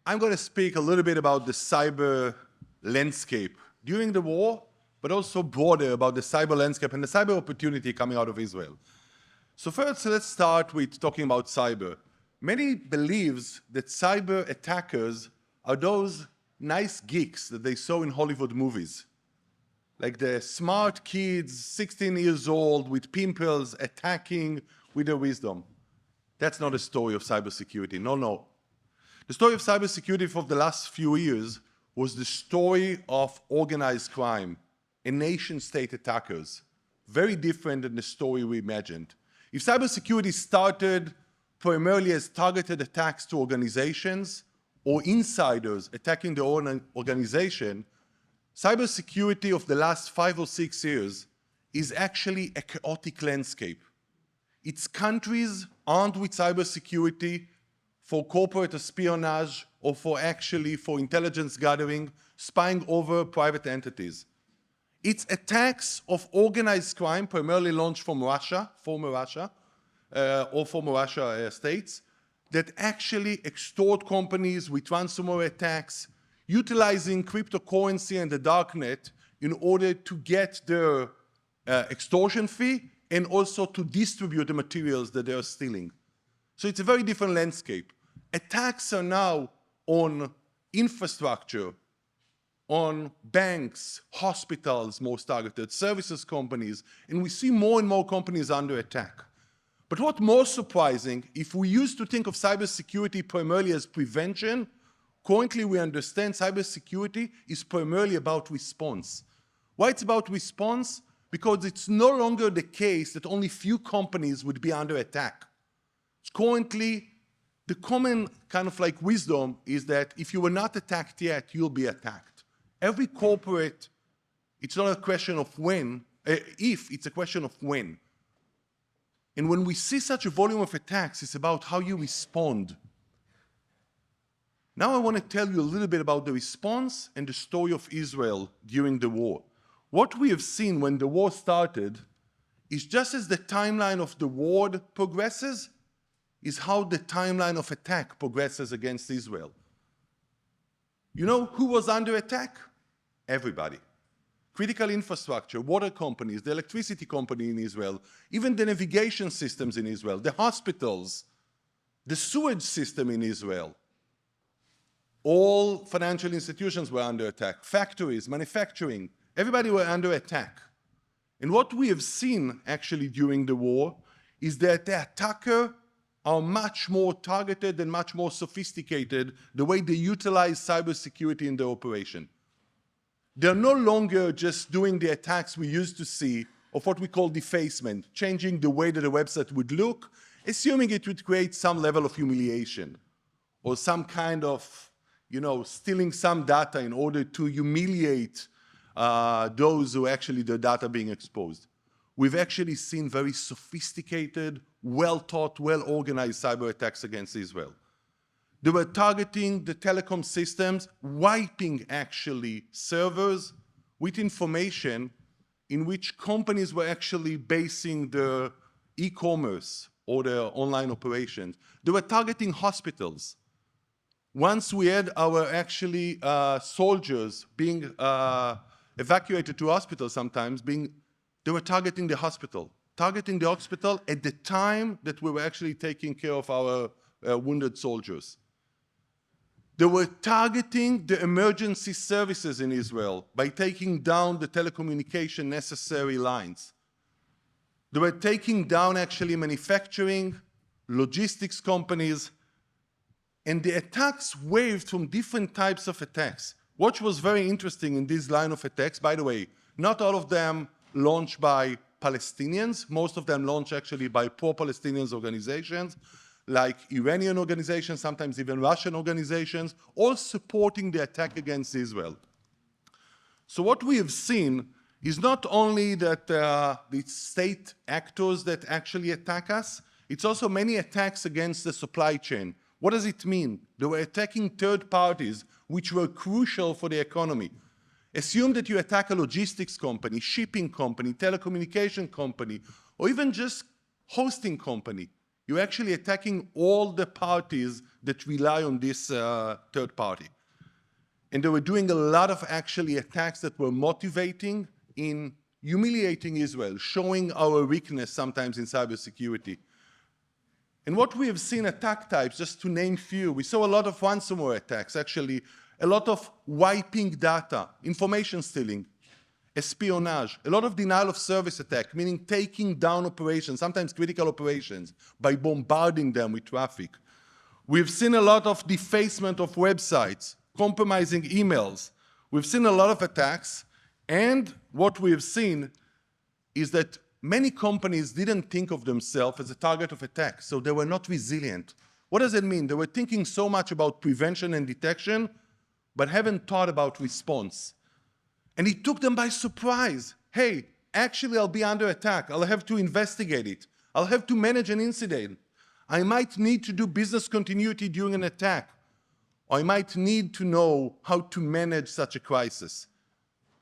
I'm going to speak a little bit about the cyber landscape during the war, but also broader about the cyber landscape and the cyber opportunity coming out of Israel. So first, let's start with talking about cyber. Many believes that cyber attackers are those nice geeks that they saw in Hollywood movies. Like the smart kids, 16 years old, with pimples, attacking with their wisdom. That's not a story of cybersecurity, no. The story of cybersecurity for the last few years was the story of organized crime and nation-state attackers. Very different than the story we imagined. If cybersecurity started primarily as targeted attacks to organizations or insiders attacking their own organization, cybersecurity of the last 5 or 6 years is actually a chaotic landscape. It's countries armed with cybersecurity for corporate espionage or for intelligence gathering, spying over private entities. It's attacks of organized crime, primarily launched from Russia, former Russia states, that actually extort companies with ransomware attacks, utilizing cryptocurrency and the darknet in order to get their extortion fee and also to distribute the materials that they are stealing. So it's a very different landscape. Attacks are now on infrastructure, on banks, hospitals, most targeted, services companies, and we see more and more companies under attack. But what's more surprising, if we used to think of cybersecurity primarily as prevention, currently we understand cybersecurity is primarily about response. Why it's about response? Because it's no longer the case that only few companies would be under attack. Currently, the common kind of like wisdom is that if you were not attacked yet, you'll be attacked. Every corporate, it's not a question of when, if, it's a question of when. And when we see such a volume of attacks, it's about how you respond. Now I want to tell you a little bit about the response and the story of Israel during the war. What we have seen when the war started is just as the timeline of the war progresses, is how the timeline of attack progresses against Israel. You know who was under attack? Everybody. Critical infrastructure, water companies, the electricity company in Israel, even the navigation systems in Israel, the hospitals, the sewage system in Israel. All financial institutions were under attack, factories, manufacturing, everybody were under attack. And what we have seen actually during the war is that the attacker are much more targeted and much more sophisticated the way they utilize cybersecurity in their operation. They're no longer just doing the attacks we used to see of what we call defacement, changing the way that a website would look, assuming it would create some level of humiliation or some kind of, stealing some data in order to humiliate those who actually their data being exposed. We've actually seen very sophisticated, well-taught, well-organized cyber attacks against Israel. They were targeting the telecom systems, wiping actually servers with information in which companies were actually basing their e-commerce or their online operations. They were targeting hospitals. Once we had our soldiers being evacuated to hospitals sometimes, they were targeting the hospital at the time that we were actually taking care of our wounded soldiers. They were targeting the emergency services in Israel by taking down the telecommunication necessary lines. They were taking down actually manufacturing, logistics companies, and the attacks waved from different types of attacks. What was very interesting in this line of attacks, by the way, not all of them launched by Palestinians. Most of them launched actually by pro-Palestinian organizations, like Iranian organizations, sometimes even Russian organizations, all supporting the attack against Israel. So what we have seen is not only that it's state actors that actually attack us, it's also many attacks against the supply chain. What does it mean? They were attacking third parties, which were crucial for the economy. Assume that you attack a logistics company, shipping company, telecommunication company, or even just hosting company. you're actually attacking all the parties that rely on this third party. And they were doing a lot of actually attacks that were motivating in humiliating Israel, showing our weakness sometimes in cybersecurity. And what we have seen attack types, just to name few, we saw a lot of ransomware attacks, actually, a lot of wiping data, information stealing, espionage, a lot of denial of service attack, meaning taking down operations, sometimes critical operations, by bombarding them with traffic. We've seen a lot of defacement of websites, compromising emails. We've seen a lot of attacks, and what we've seen is that many companies didn't think of themselves as a target of attack, so they were not resilient. What does it mean? They were thinking so much about prevention and detection, but haven't thought about response. And it took them by surprise. Hey, actually I'll be under attack. I'll have to investigate it. I'll have to manage an incident. I might need to do business continuity during an attack. I might need to know how to manage such a crisis.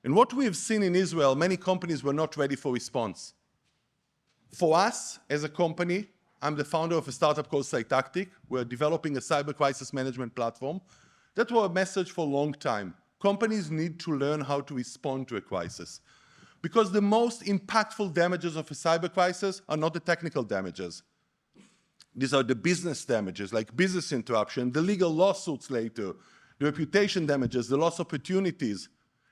And what we have seen in Israel, many companies were not ready for response. For us, as a company, I'm the founder of a startup called Cytactic. We're developing a cyber crisis management platform. That was a message for a long time. Companies need to learn how to respond to a crisis. Because the most impactful damages of a cyber crisis are not the technical damages. These are the business damages, like business interruption, the legal lawsuits later, the reputation damages, the lost opportunities.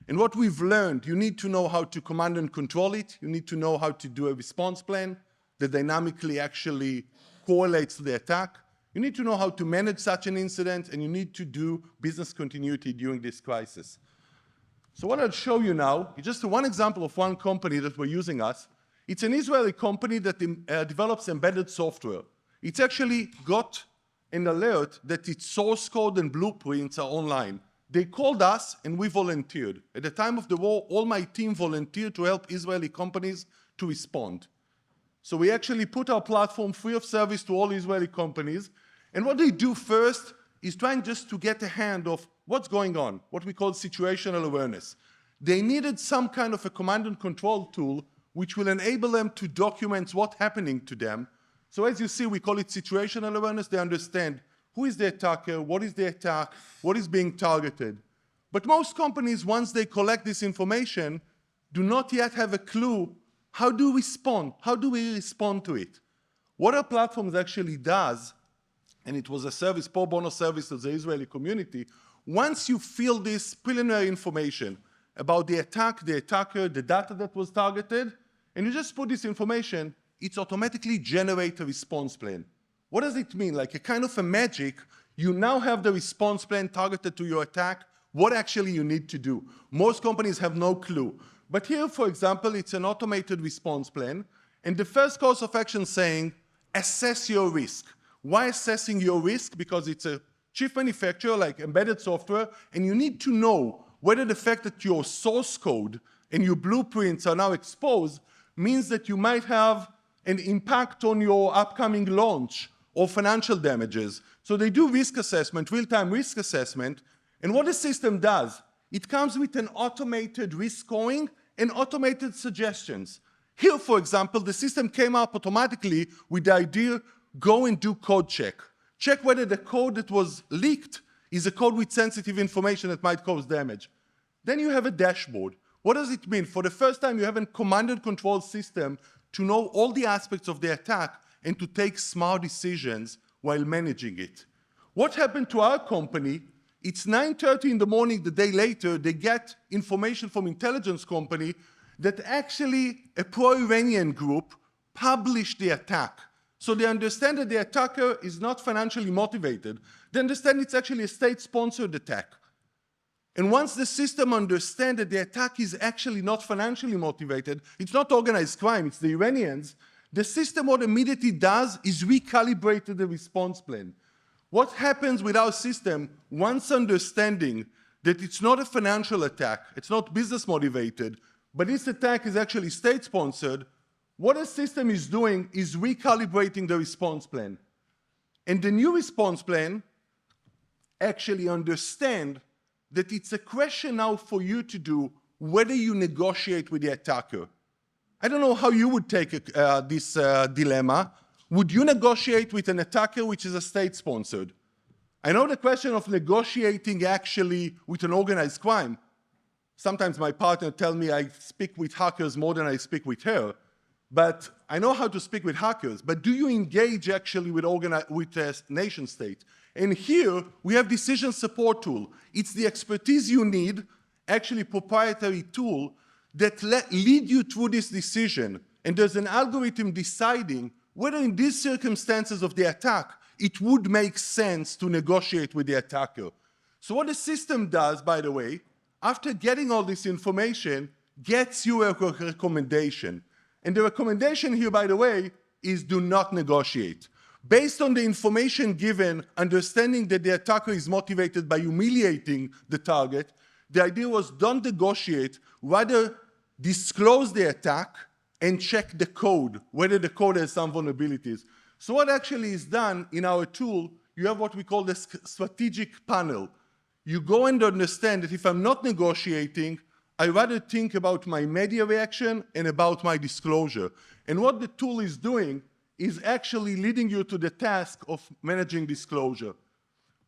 And what we've learned, you need to know how to command and control it. You need to know how to do a response plan that dynamically actually correlates to the attack. You need to know how to manage such an incident, and you need to do business continuity during this crisis. So what I'll show you now is just one example of one company that we're using us. It's an Israeli company that develops embedded software. It's actually got an alert that its source code and blueprints are online. They called us and we volunteered. At the time of the war, all my team volunteered to help Israeli companies to respond. So we actually put our platform free of service to all Israeli companies. And what they do first is trying just to get a hand of what's going on, what we call situational awareness. They needed some kind of a command and control tool which will enable them to document what's happening to them. So as you see, we call it situational awareness. They understand who is the attacker, what is the attack, what is being targeted. But most companies, once they collect this information, do not yet have a clue how do we respond? How do we respond to it? What our platform actually does, and it was a service, pro bono service to the Israeli community, once you fill this preliminary information about the attack, the attacker, the data that was targeted, and you just put this information, it automatically generates a response plan. What does it mean? Like a kind of a magic, you now have the response plan targeted to your attack, what actually you need to do. Most companies have no clue. But here, for example, it's an automated response plan, and the first course of action saying, assess your risk. Why assessing your risk? Because it's a chip manufacturer like embedded software, and you need to know whether the fact that your source code and your blueprints are now exposed means that you might have an impact on your upcoming launch or financial damages. So they do risk assessment, real-time risk assessment, and what the system does, it comes with an automated risk scoring and automated suggestions. Here, for example, the system came up automatically with the idea, go and do code check. Check whether the code that was leaked is a code with sensitive information that might cause damage. Then you have a dashboard. What does it mean? For the first time, you have a command and control system to know all the aspects of the attack and to take smart decisions while managing it. What happened to our company? It's 9:30 in the morning the day later, they get information from intelligence company that actually a pro-Iranian group published the attack. So they understand that the attacker is not financially motivated. They understand it's actually a state-sponsored attack. And once the system understands that the attack is actually not financially motivated, it's not organized crime, it's the Iranians, the system what immediately does is recalibrate the response plan. What happens with our system, once understanding that it's not a financial attack, it's not business motivated, but this attack is actually state-sponsored, what the system is doing is recalibrating the response plan. And the new response plan actually understands that it's a question now for you to do whether you negotiate with the attacker. I don't know how you would take this dilemma. would you negotiate with an attacker which is a state-sponsored? I know the question of negotiating actually with an organized crime. Sometimes my partner tells me I speak with hackers more than I speak with her, but I know how to speak with hackers. But do you engage actually with a nation state? And here we have decision support tool. It's the expertise you need, actually proprietary tool that lead you through this decision. And there's an algorithm deciding whether in these circumstances of the attack, it would make sense to negotiate with the attacker. So what the system does, by the way, after getting all this information, gets you a recommendation. And the recommendation here, by the way, is do not negotiate. Based on the information given, understanding that the attacker is motivated by humiliating the target, the idea was don't negotiate, rather disclose the attack and check the code, whether the code has some vulnerabilities. So what actually is done in our tool, you have what we call the strategic panel. You go and understand that if I'm not negotiating, I rather think about my media reaction and about my disclosure. And what the tool is doing is actually leading you to the task of managing disclosure.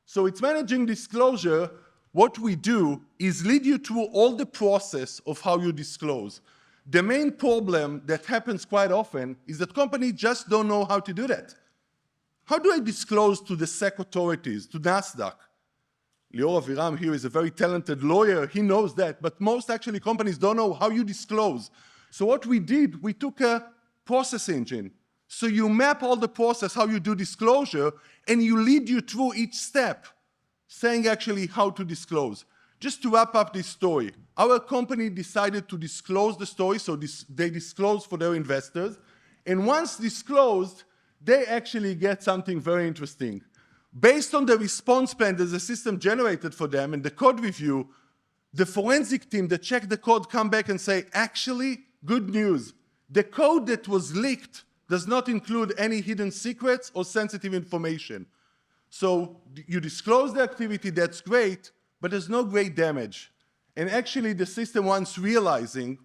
So it's managing disclosure. What we do is lead you through all the process of how you disclose. The main problem that happens quite often is that companies just don't know how to do that. How do I disclose to the SEC authorities, to NASDAQ? Lior Aviram here is a very talented lawyer. He knows that, but most actually companies don't know how you disclose. So what we did, we took a process engine. So you map all the process, how you do disclosure, and you lead you through each step, saying actually how to disclose. Just to wrap up this story, our company decided to disclose the story, so they disclosed for their investors. And once disclosed, they actually get something very interesting. Based on the response plan that the system generated for them and the code review, the forensic team that checked the code come back and say, actually, good news. The code that was leaked does not include any hidden secrets or sensitive information. So you disclose the activity, that's great, but there's no great damage. And actually, the system, once realizing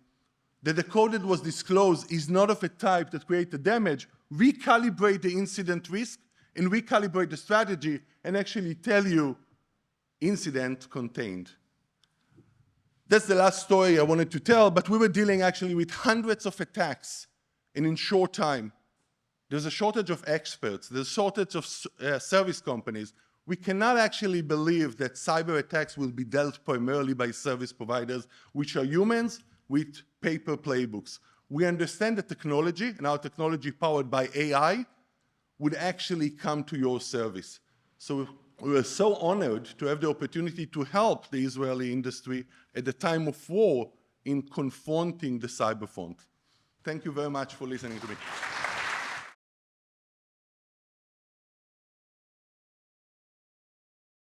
that the code that was disclosed is not of a type that creates damage, recalibrate the incident risk and recalibrate the strategy and actually tell you incident contained. That's the last story I wanted to tell, but we were dealing actually with hundreds of attacks, and in short time. There's a shortage of experts, there's a shortage of service companies. We cannot actually believe that cyber attacks will be dealt primarily by service providers, which are humans with paper playbooks. We understand that technology, and our technology powered by AI, would actually come to your service. So we were so honored to have the opportunity to help the Israeli industry at the time of war in confronting the cyber front. Thank you very much for listening to me.